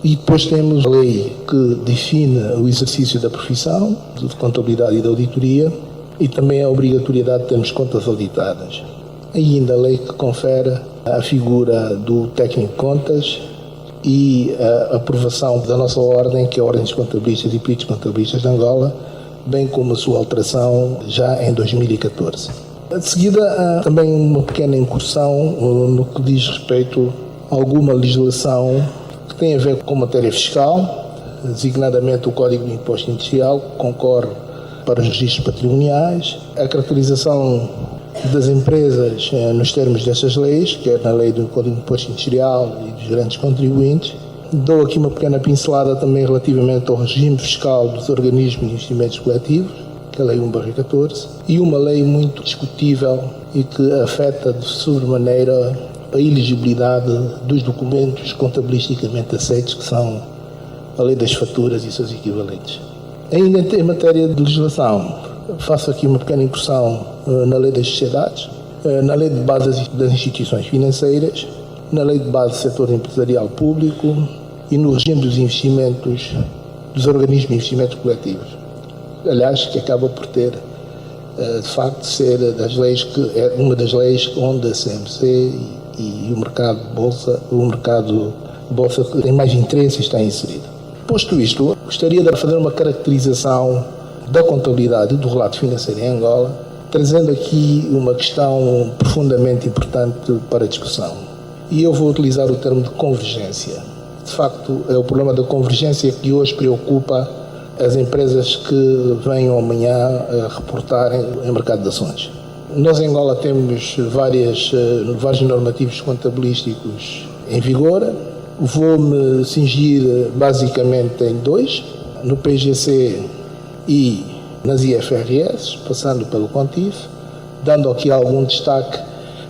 e depois temos a lei que define o exercício da profissão, de contabilidade e de auditoria, e também a obrigatoriedade de termos contas auditadas. Ainda a lei que confere a figura do técnico de contas e a aprovação da nossa ordem, que é a Ordem dos Contabilistas e Peritos Contabilistas de Angola, bem como a sua alteração já em 2014. De seguida, também uma pequena incursão no que diz respeito a alguma legislação que tem a ver com matéria fiscal, designadamente o Código do Imposto Industrial, que concorre para os registros patrimoniais, a caracterização das empresas nos termos dessas leis, que é na lei do Código do Imposto Industrial e dos grandes contribuintes. Dou aqui uma pequena pincelada também relativamente ao regime fiscal dos organismos de investimentos coletivos, que é a Lei 1/14, e uma lei muito discutível e que afeta de sobremaneira a elegibilidade dos documentos contabilisticamente aceitos, que são a Lei das Faturas e seus equivalentes. Ainda em matéria de legislação, faço aqui uma pequena incursão na Lei das Sociedades, na Lei de Base das Instituições Financeiras, na Lei de Base do Setor Empresarial Público e no regime dos investimentos dos organismos de investimentos coletivos. Aliás, que acaba por ter, de facto, ser das leis que é uma das leis onde a CMC e o mercado de bolsa que tem mais interesse está inserido. Posto isto, gostaria de fazer uma caracterização da contabilidade e do relato financeiro em Angola, trazendo aqui uma questão profundamente importante para a discussão. E eu vou utilizar o termo de convergência. De facto, é o problema da convergência que hoje preocupa as empresas que venham amanhã a reportarem em mercado de ações. Nós em Angola temos vários normativos contabilísticos em vigor. Vou-me cingir basicamente em dois, no PGC e nas IFRS, passando pelo CONTIF, dando aqui algum destaque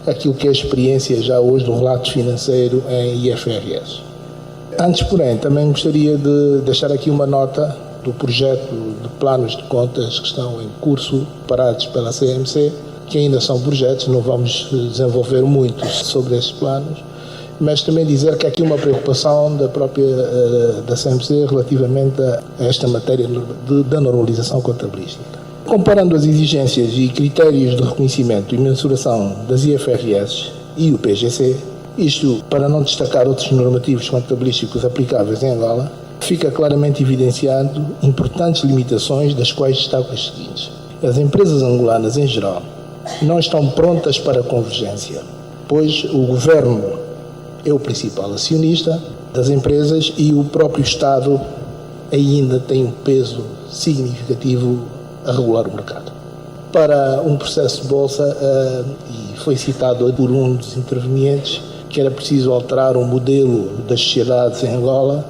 àquilo que é a experiência já hoje do relato financeiro em IFRS. Antes, porém, também gostaria de deixar aqui uma nota do projeto de planos de contas que estão em curso, preparados pela CMC, que ainda são projetos, não vamos desenvolver muito sobre esses planos, mas também dizer que há aqui uma preocupação da própria da CMC relativamente a esta matéria da normalização contabilística. Comparando as exigências e critérios de reconhecimento e mensuração das IFRS e o PGC, isto para não destacar outros normativos contabilísticos aplicáveis em Angola, fica claramente evidenciado importantes limitações, das quais destaco as seguintes. As empresas angolanas em geral não estão prontas para a convergência, pois o governo é o principal acionista das empresas e o próprio Estado ainda tem um peso significativo a regular o mercado. Para um processo de bolsa, e foi citado por um dos intervenientes, que era preciso alterar o modelo das sociedades em Angola,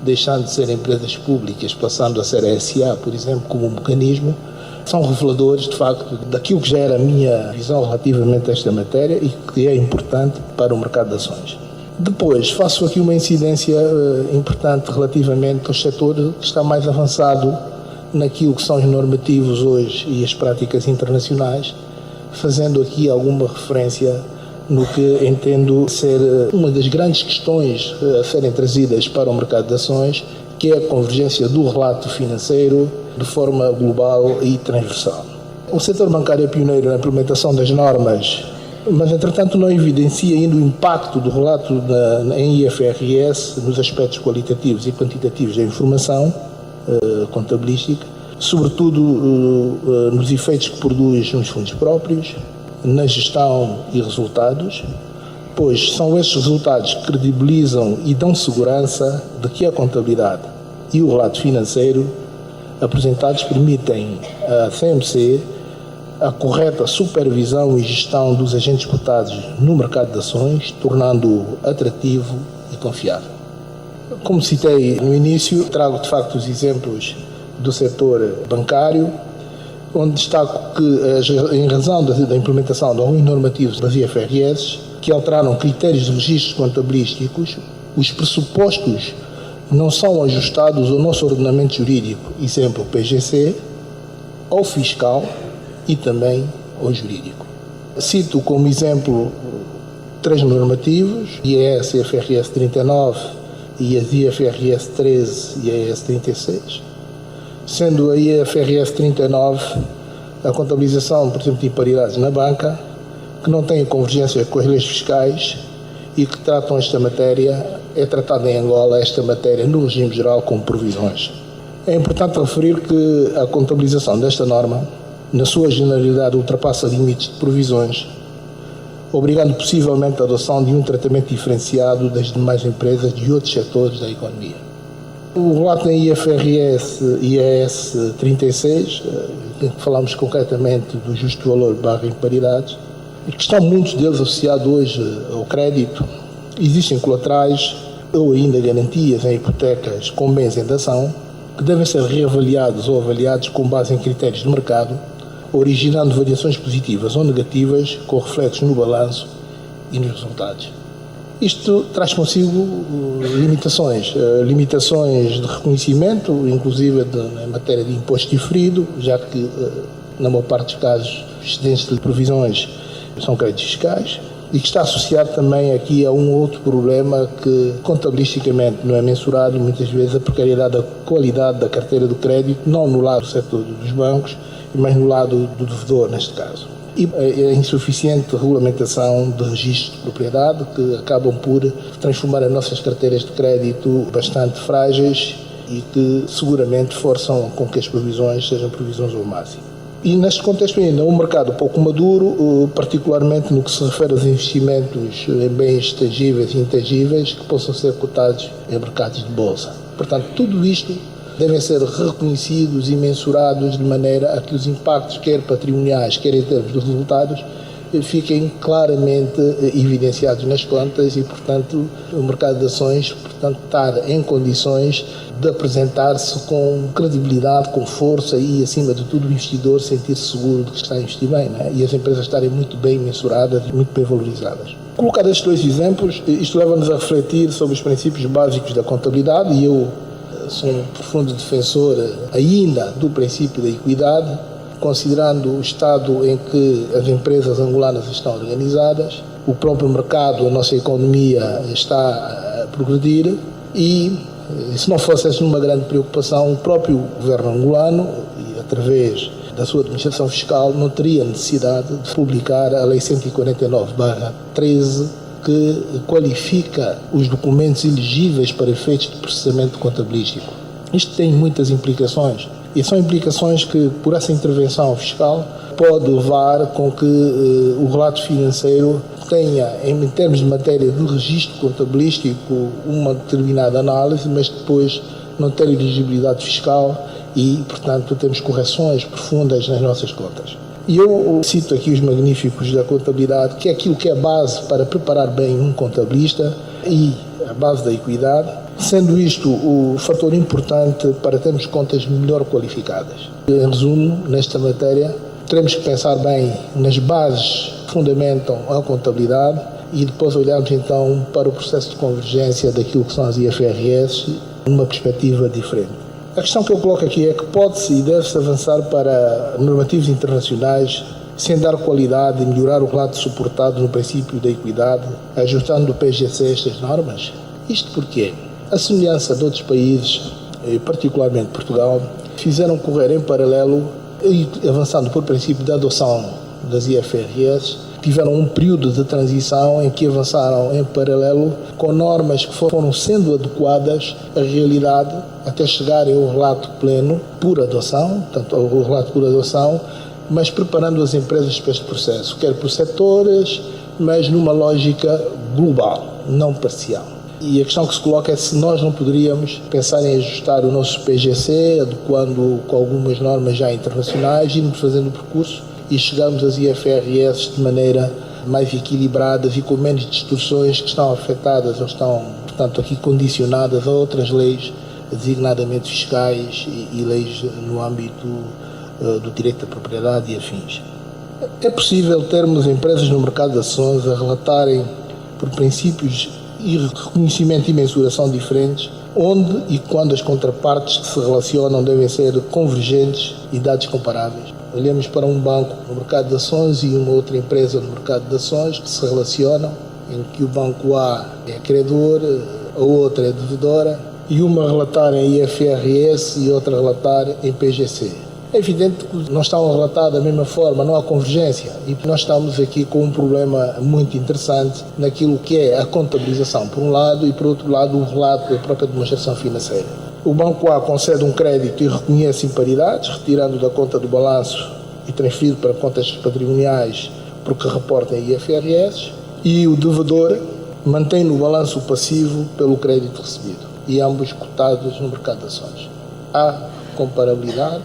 deixando de ser empresas públicas, passando a ser SA, por exemplo, como um mecanismo, são reveladores, de facto, daquilo que já era a minha visão relativamente a esta matéria e que é importante para o mercado de ações. Depois, faço aqui uma incidência importante relativamente ao setor que está mais avançado naquilo que são os normativos hoje e as práticas internacionais, fazendo aqui alguma referência no que entendo ser uma das grandes questões a serem trazidas para o mercado de ações, que é a convergência do relato financeiro de forma global e transversal. O setor bancário é pioneiro na implementação das normas, mas entretanto não evidencia ainda o impacto do relato em IFRS nos aspectos qualitativos e quantitativos da informação contabilística, sobretudo nos efeitos que produz nos fundos próprios, na gestão e resultados, pois são estes resultados que credibilizam e dão segurança de que a contabilidade e o relato financeiro apresentados permitem à CMC a correta supervisão e gestão dos agentes cotados no mercado de ações, tornando-o atrativo e confiável. Como citei no início, trago de facto os exemplos do setor bancário, onde destaco que, em razão da implementação de alguns normativos das IFRS, que alteraram critérios de registros contabilísticos, os pressupostos não são ajustados ao nosso ordenamento jurídico, exemplo PGC, ao fiscal e também ao jurídico. Cito como exemplo três normativos, IES, IFRS 39 e as IFRS 13 e a IES 36, sendo a IFRS 39 a contabilização, por exemplo, de imparidades na banca, que não tem convergência com as leis fiscais e que tratam esta matéria é tratada em Angola esta matéria no regime geral como provisões. É importante referir que a contabilização desta norma, na sua generalidade, ultrapassa limites de provisões, obrigando possivelmente a adoção de um tratamento diferenciado das demais empresas de outros setores da economia. O relato em IFRS e IAS 36, em que falamos concretamente do justo valor / imparidades, e que estão muitos deles associados hoje ao crédito, existem colaterais ou ainda garantias em hipotecas com bens em dação que devem ser reavaliados ou avaliados com base em critérios de mercado, originando variações positivas ou negativas com reflexos no balanço e nos resultados. Isto traz consigo limitações de reconhecimento, inclusive em matéria de imposto diferido, já que, na maior parte dos casos, os excedentes de provisões são créditos fiscais, e que está associado também aqui a um outro problema que contabilisticamente não é mensurado, muitas vezes a precariedade da qualidade da carteira do crédito, não no lado do setor dos bancos, mas no lado do devedor, neste caso. E a insuficiente regulamentação de registros de propriedade, que acabam por transformar as nossas carteiras de crédito bastante frágeis e que seguramente forçam com que as provisões sejam provisões ao máximo. E neste contexto ainda, um mercado pouco maduro, particularmente no que se refere aos investimentos em bens tangíveis e intangíveis que possam ser cotados em mercados de bolsa. Portanto, tudo isto devem ser reconhecidos e mensurados de maneira a que os impactos, quer patrimoniais, quer em termos de resultados, fiquem claramente evidenciados nas contas e, portanto, o mercado de ações, portanto, estar em condições de apresentar-se com credibilidade, com força e, acima de tudo, o investidor sentir-se seguro de que está a investir bem, não é? E as empresas estarem muito bem mensuradas e muito bem valorizadas. Colocados estes dois exemplos, isto leva-nos a refletir sobre os princípios básicos da contabilidade e eu sou um profundo defensor ainda do princípio da equidade, considerando o estado em que as empresas angolanas estão organizadas, o próprio mercado, a nossa economia está a progredir e, se não fosse essa uma grande preocupação, o próprio governo angolano, e através da sua administração fiscal, não teria necessidade de publicar a Lei 149/13, que qualifica os documentos elegíveis para efeitos de processamento contabilístico. Isto tem muitas implicações, e são implicações que, por essa intervenção fiscal, pode levar com que o relato financeiro tenha, em termos de matéria de registro contabilístico, uma determinada análise, mas depois não ter elegibilidade fiscal e, portanto, temos correções profundas nas nossas contas. E eu cito aqui os magníficos da contabilidade, que é aquilo que é base para preparar bem um contabilista e a base da equidade, sendo isto o fator importante para termos contas melhor qualificadas. Em resumo, nesta matéria, teremos que pensar bem nas bases que fundamentam a contabilidade e depois olharmos então para o processo de convergência daquilo que são as IFRS numa perspectiva diferente. A questão que eu coloco aqui é que pode-se e deve-se avançar para normativos internacionais sem dar qualidade e melhorar o relato suportado no princípio da equidade, ajustando o PGC a estas normas? Isto porque, a semelhança de outros países, particularmente Portugal, fizeram correr em paralelo e avançando por princípio da adoção das IFRS, tiveram um período de transição em que avançaram em paralelo com normas que foram sendo adequadas à realidade até chegarem ao relato pleno por adoção, portanto, ao relato por adoção, mas preparando as empresas para este processo, quer por setores, mas numa lógica global, não parcial. E a questão que se coloca é se nós não poderíamos pensar em ajustar o nosso PGC, adequando com algumas normas já internacionais, irmos fazendo o percurso e chegarmos às IFRS de maneira mais equilibrada e com menos distorções que estão afetadas ou estão, portanto, aqui condicionadas a outras leis, designadamente fiscais e leis no âmbito do direito da propriedade e afins. É possível termos empresas no mercado de ações a relatarem por princípios e reconhecimento e mensuração diferentes, onde e quando as contrapartes que se relacionam devem ser convergentes e dados comparáveis. Olhamos para um banco no mercado de ações e uma outra empresa no mercado de ações que se relacionam, em que o banco A é credor, a outra é devedora, e uma relatar em IFRS e outra relatar em PGC. É evidente que não estão relatados da mesma forma, não há convergência. E nós estamos aqui com um problema muito interessante naquilo que é a contabilização, por um lado, e por outro lado, o relato da própria demonstração financeira. O Banco A concede um crédito e reconhece imparidades, retirando da conta do balanço e transferido para contas patrimoniais, porque reporta em IFRS, e o devedor mantém no balanço passivo pelo crédito recebido, e ambos cotados no mercado de ações. Há comparabilidade,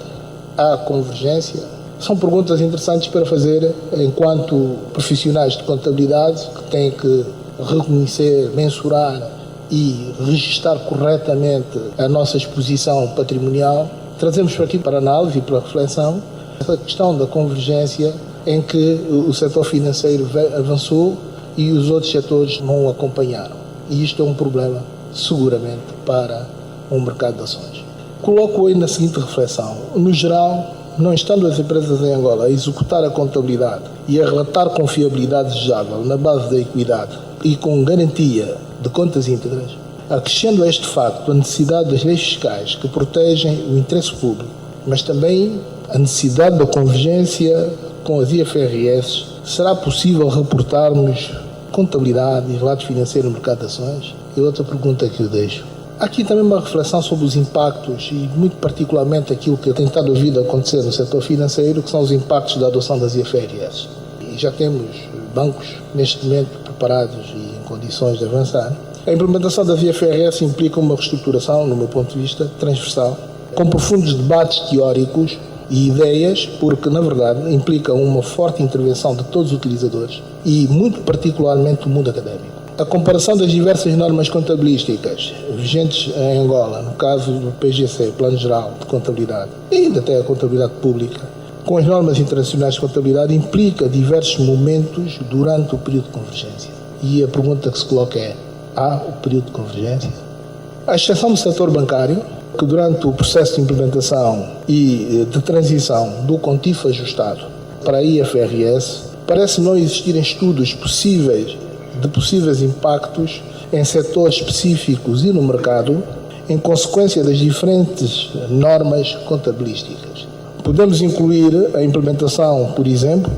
há convergência. São perguntas interessantes para fazer enquanto profissionais de contabilidade que têm que reconhecer, mensurar e registar corretamente a nossa exposição patrimonial. Trazemos para aqui para análise e para reflexão essa questão da convergência em que o setor financeiro avançou e os outros setores não o acompanharam. E isto é um problema, seguramente, para o mercado de ações. Coloco aí na seguinte reflexão. No geral, não estando as empresas em Angola a executar a contabilidade e a relatar com fiabilidade desejável na base da equidade e com garantia de contas íntegras, acrescendo a este facto a necessidade das leis fiscais que protegem o interesse público, mas também a necessidade da convergência com as IFRS, será possível reportarmos contabilidade e relatos financeiros no mercado de ações? E outra pergunta que eu deixo. Há aqui também uma reflexão sobre os impactos e muito particularmente aquilo que tem estado a acontecer no setor financeiro, que são os impactos da adoção das IFRS. E já temos bancos neste momento preparados e em condições de avançar. A implementação das IFRS implica uma reestruturação, no meu ponto de vista, transversal, com profundos debates teóricos e ideias, porque, na verdade, implica uma forte intervenção de todos os utilizadores e, muito particularmente, do mundo académico. A comparação das diversas normas contabilísticas vigentes em Angola, no caso do PGC, Plano Geral de Contabilidade, e ainda até a contabilidade pública, com as normas internacionais de contabilidade, implica diversos momentos durante o período de convergência. E a pergunta que se coloca é: há o período de convergência? À exceção do setor bancário, que durante o processo de implementação e de transição do CONTIF ajustado para a IFRS, parece não existirem estudos de possíveis impactos em setores específicos e no mercado, em consequência das diferentes normas contabilísticas. Podemos incluir a implementação, por exemplo,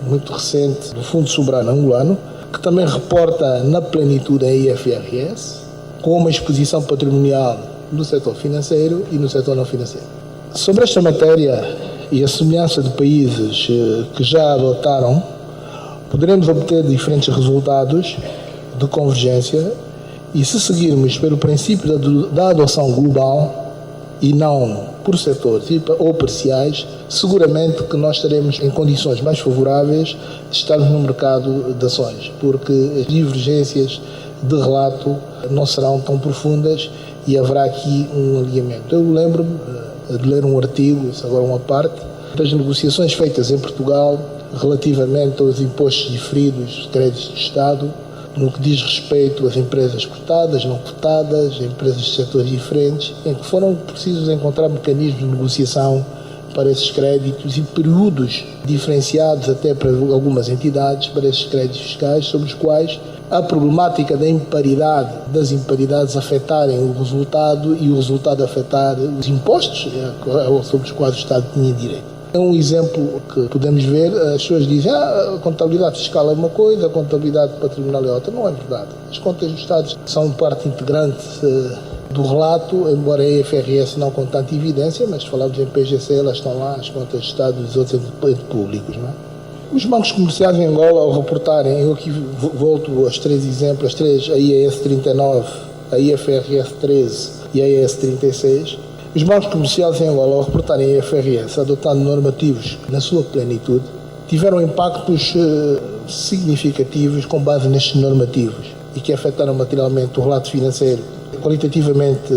muito recente, do Fundo Soberano Angolano, que também reporta na plenitude a IFRS, com uma exposição patrimonial no setor financeiro e no setor não financeiro. Sobre esta matéria e a semelhança de países que já adotaram, poderemos obter diferentes resultados de convergência e, se seguirmos pelo princípio da adoção global e não por setores ou parciais, seguramente que nós estaremos em condições mais favoráveis de estarmos no mercado de ações, porque as divergências de relato não serão tão profundas e haverá aqui um alinhamento. Eu lembro-me de ler um artigo, isso agora uma parte, das negociações feitas em Portugal relativamente aos impostos diferidos de créditos de Estado, no que diz respeito às empresas cotadas, não cotadas, empresas de setores diferentes, em que foram precisos encontrar mecanismos de negociação para esses créditos e períodos diferenciados até para algumas entidades para esses créditos fiscais, sobre os quais a problemática da imparidade, das imparidades afetarem o resultado e o resultado afetar os impostos sobre os quais o Estado tinha direito. É um exemplo que podemos ver. As pessoas dizem a contabilidade fiscal é uma coisa, a contabilidade patrimonial é outra. Não é verdade. As contas do Estado são parte integrante do relato, embora a IFRS não com tanta evidência, mas se falarmos em PGC, elas estão lá, as contas do Estado e dos outros entes públicos. Não é? Os bancos comerciais em Angola, ao reportarem, eu aqui volto aos três exemplos, a IAS 39, a IFRS 13 e a IAS 36, os bancos comerciais em Angola, ao reportarem a IFRS, adotando normativos na sua plenitude, tiveram impactos significativos com base nestes normativos e que afetaram materialmente o relato financeiro, qualitativamente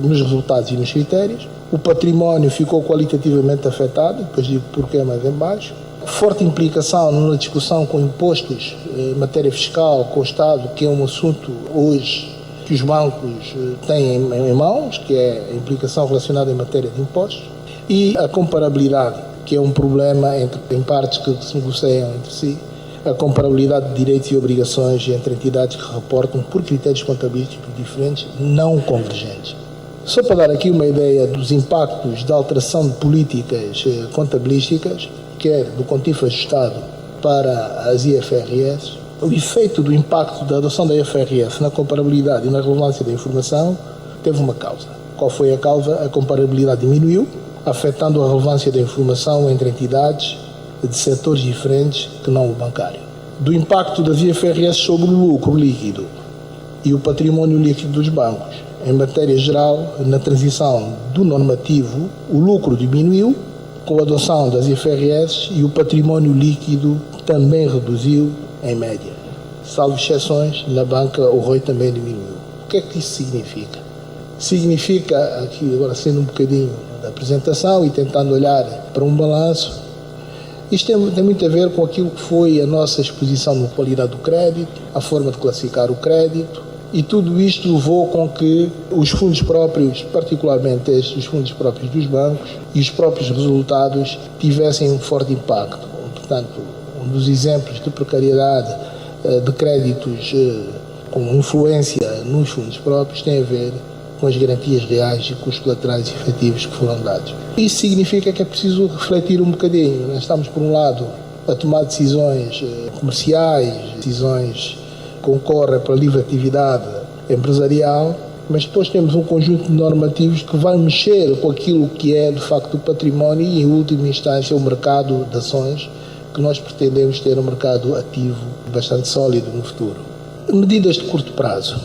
nos resultados e nos critérios. O património ficou qualitativamente afetado, depois digo porquê mais em baixo. Forte implicação na discussão com impostos, matéria fiscal, com o Estado, que é um assunto hoje que os bancos têm em mãos, que é a implicação relacionada em matéria de impostos, e a comparabilidade, que é um problema em partes que se negociam entre si, a comparabilidade de direitos e obrigações entre entidades que reportam por critérios contabilísticos diferentes, não convergentes. Só para dar aqui uma ideia dos impactos da alteração de políticas contabilísticas, quer do contínuo ajustado para as IFRS, o efeito do impacto da adoção da IFRS na comparabilidade e na relevância da informação teve uma causa. Qual foi a causa? A comparabilidade diminuiu, afetando a relevância da informação entre entidades de setores diferentes que não o bancário. Do impacto das IFRS sobre o lucro líquido e o património líquido dos bancos. Em matéria geral, na transição do normativo, o lucro diminuiu com a adoção das IFRS e o património líquido também reduziu em média. Salvo exceções, na banca o ROI também diminuiu. O que é que isso significa? Significa, aqui agora sendo um bocadinho da apresentação e tentando olhar para um balanço, isto tem muito a ver com aquilo que foi a nossa exposição na qualidade do crédito, a forma de classificar o crédito, e tudo isto levou com que os fundos próprios, particularmente os fundos próprios dos bancos, e os próprios resultados tivessem um forte impacto. Portanto, um dos exemplos de precariedade de créditos com influência nos fundos próprios tem a ver com as garantias reais e com os colaterais efetivos que foram dados. Isso significa que é preciso refletir um bocadinho. Nós estamos, por um lado, a tomar decisões comerciais, decisões que concorrem para a livre atividade empresarial, mas depois temos um conjunto de normativos que vai mexer com aquilo que é, de facto, o património e, em última instância, o mercado de ações, que nós pretendemos ter um mercado ativo bastante sólido no futuro. Medidas de curto prazo.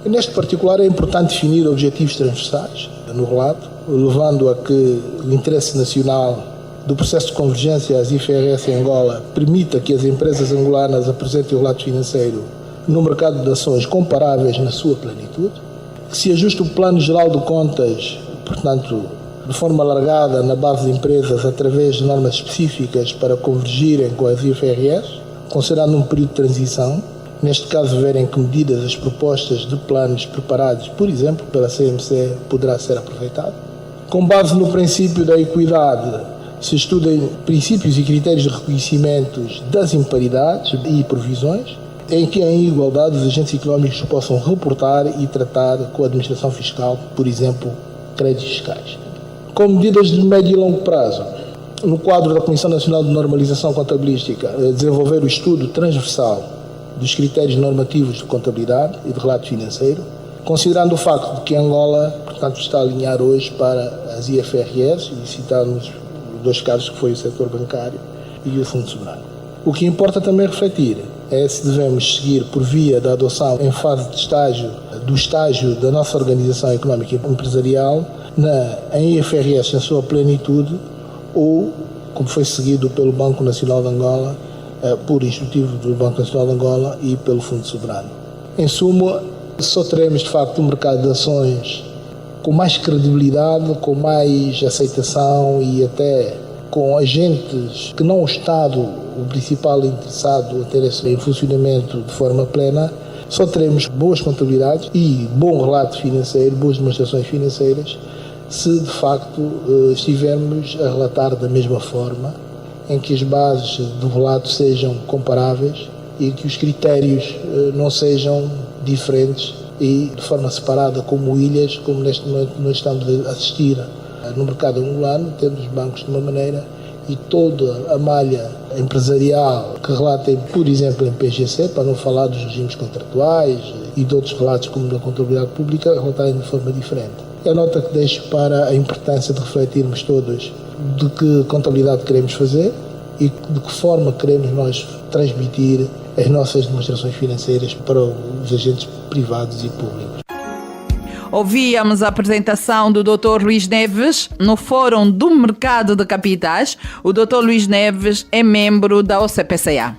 Neste particular é importante definir objetivos transversais no relato, levando a que o interesse nacional do processo de convergência às IFRS em Angola permita que as empresas angolanas apresentem o relato financeiro no mercado de ações comparáveis na sua plenitude, que se ajuste o plano geral de contas, portanto, de forma alargada na base de empresas através de normas específicas para convergirem com as IFRS, considerando um período de transição. Neste caso, verem que medidas as propostas de planos preparados, por exemplo, pela CMC, poderá ser aproveitado. Com base no princípio da equidade, se estudem princípios e critérios de reconhecimento das imparidades e provisões, em que, em igualdade, os agentes económicos possam reportar e tratar com a administração fiscal, por exemplo, créditos fiscais. Com medidas de médio e longo prazo, no quadro da Comissão Nacional de Normalização Contabilística, desenvolver o estudo transversal dos critérios normativos de contabilidade e de relato financeiro, considerando o facto de que Angola, portanto, está a alinhar hoje para as IFRS, e citarmos dois casos que foi o setor bancário e o Fundo Soberano. O que importa também refletir é se devemos seguir por via da adoção em fase de estágio da nossa organização económica e empresarial em IFRS na sua plenitude ou, como foi seguido pelo Banco Nacional de Angola, por instrutivo do Banco Nacional de Angola e pelo Fundo Soberano. Em suma, só teremos de facto um mercado de ações com mais credibilidade, com mais aceitação e até com agentes que não o Estado, o principal interessado a ter esse em funcionamento de forma plena, só teremos boas contabilidades e bom relato financeiro, boas demonstrações financeiras, se de facto estivermos a relatar da mesma forma, em que as bases do relato sejam comparáveis e que os critérios não sejam diferentes e de forma separada como ilhas, como neste momento nós estamos a assistir no mercado angolano, tendo os bancos de uma maneira e toda a malha empresarial que relatem, por exemplo, em PGC, para não falar dos regimes contratuais e de outros relatos como da contabilidade pública, relatarem de forma diferente. É a nota que deixo para a importância de refletirmos todos de que contabilidade queremos fazer e de que forma queremos nós transmitir as nossas demonstrações financeiras para os agentes privados e públicos. Ouvíamos a apresentação do Dr. Luís Neves no Fórum do Mercado de Capitais. O Dr. Luís Neves é membro da OCPCA.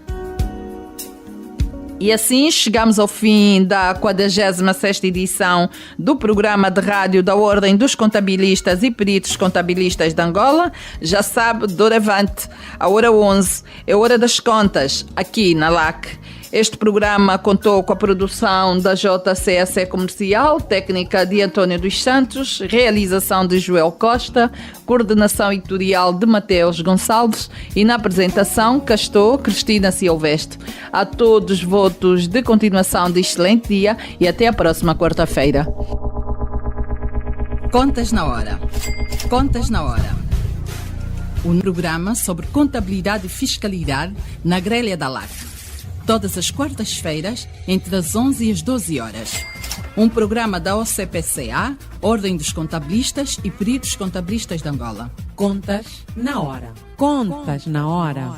E assim chegamos ao fim da 46ª edição do programa de rádio da Ordem dos Contabilistas e Peritos Contabilistas de Angola. Já sabe, doravante, a hora 11 é hora das contas, aqui na LAC. Este programa contou com a produção da JCAC Comercial, técnica de António dos Santos, realização de Joel Costa, coordenação editorial de Mateus Gonçalves e na apresentação Castor Cristina Silvestre. A todos votos de continuação de excelente dia e até a próxima quarta-feira. Contas na Hora. Contas na Hora. Um programa sobre contabilidade e fiscalidade na grelha da LAC. Todas as quartas-feiras, entre as 11 e as 12 horas. Um programa da OCPCA, Ordem dos Contabilistas e Peritos Contabilistas de Angola. Contas na Hora. Contas na Hora.